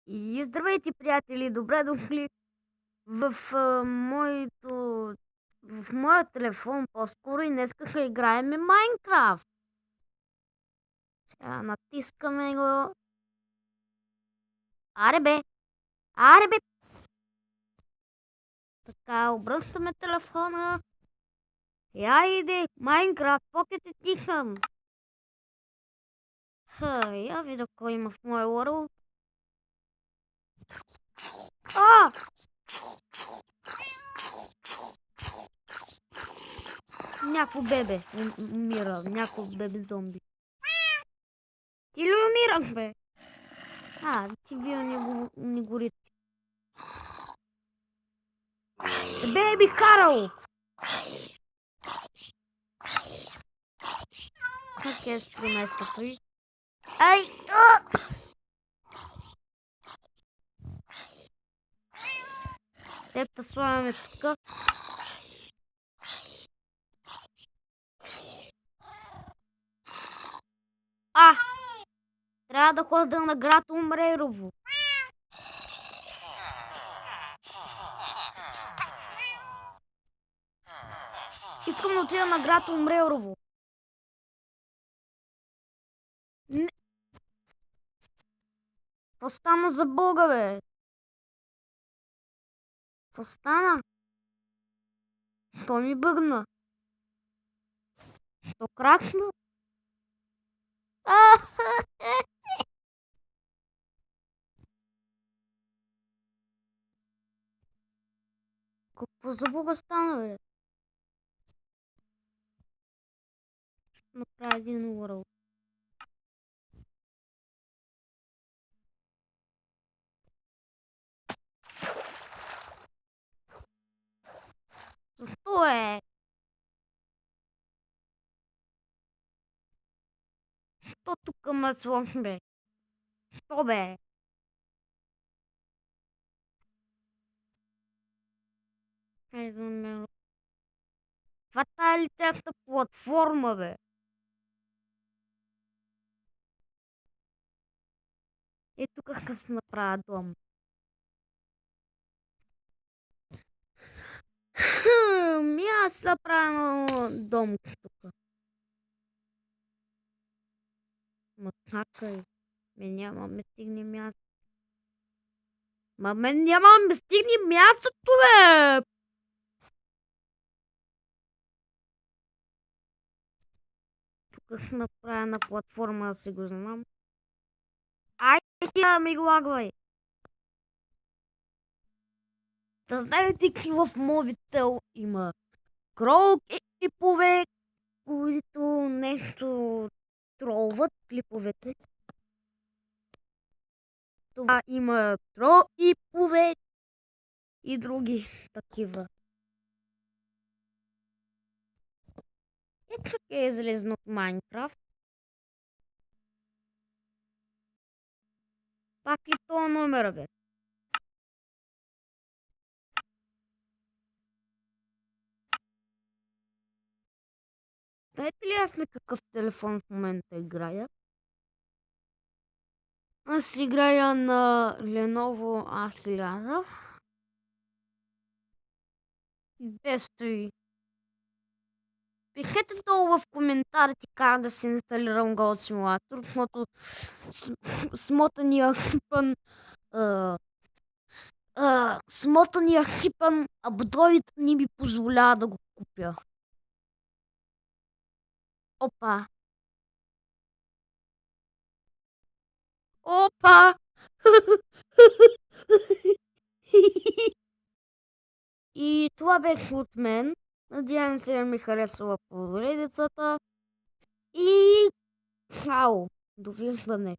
И здравейте, приятели! Добре дошли в моя телефон по-скоро и днес ще играем Майнкрафт. Сега натискаме го. Аре бе! Аре бе! Така, обръщаме телефона. Я иде! Майнкрафт Pocket Edition! Я видя кой има в моя world. Някакво бебе умира, някакво бебе зомби. Ти ли умираш, бе? Ти вие не горите. Беби Карл! Как е с преместото й? Ай! Теб да слагаме тук. Трябва да ходя на град Умрерово. Искам да отида на град Умрерово. Не. Какво стана за Бога, бе? Какво стана? Що ми бъгна? Що кракна? Какво за Бога стана, бе? Ще направя един урал. Защо е? Що тук ме сложи, бе? Що, бе? Това е ли цялата платформа, бе? И тук ще се направя дом. Аз направя дом тук. Чакай. Нямаме стигне място. Нямаме стигне мястото, бе! Тук ще направя на платформа, да си го знам. Сега ми го лагвай. Да знаете, че в Мобител има крол клипове, които нещо тролват клиповете. Това има клипове и други такива. Как е излезно от Майнкрафт? Пак ли това номера, бе? Знаете ли аз на какъв телефон в момента играя? Аз играя на Lenovo A1000. Без той. Пишете долу в коментарите как да си инсталирам Goat Simulator, защото смотания хипан Android не ми позволява да го купя. Опа! И това беше от мен. Надявам се да ми харесва поредицата. И... Довиждане!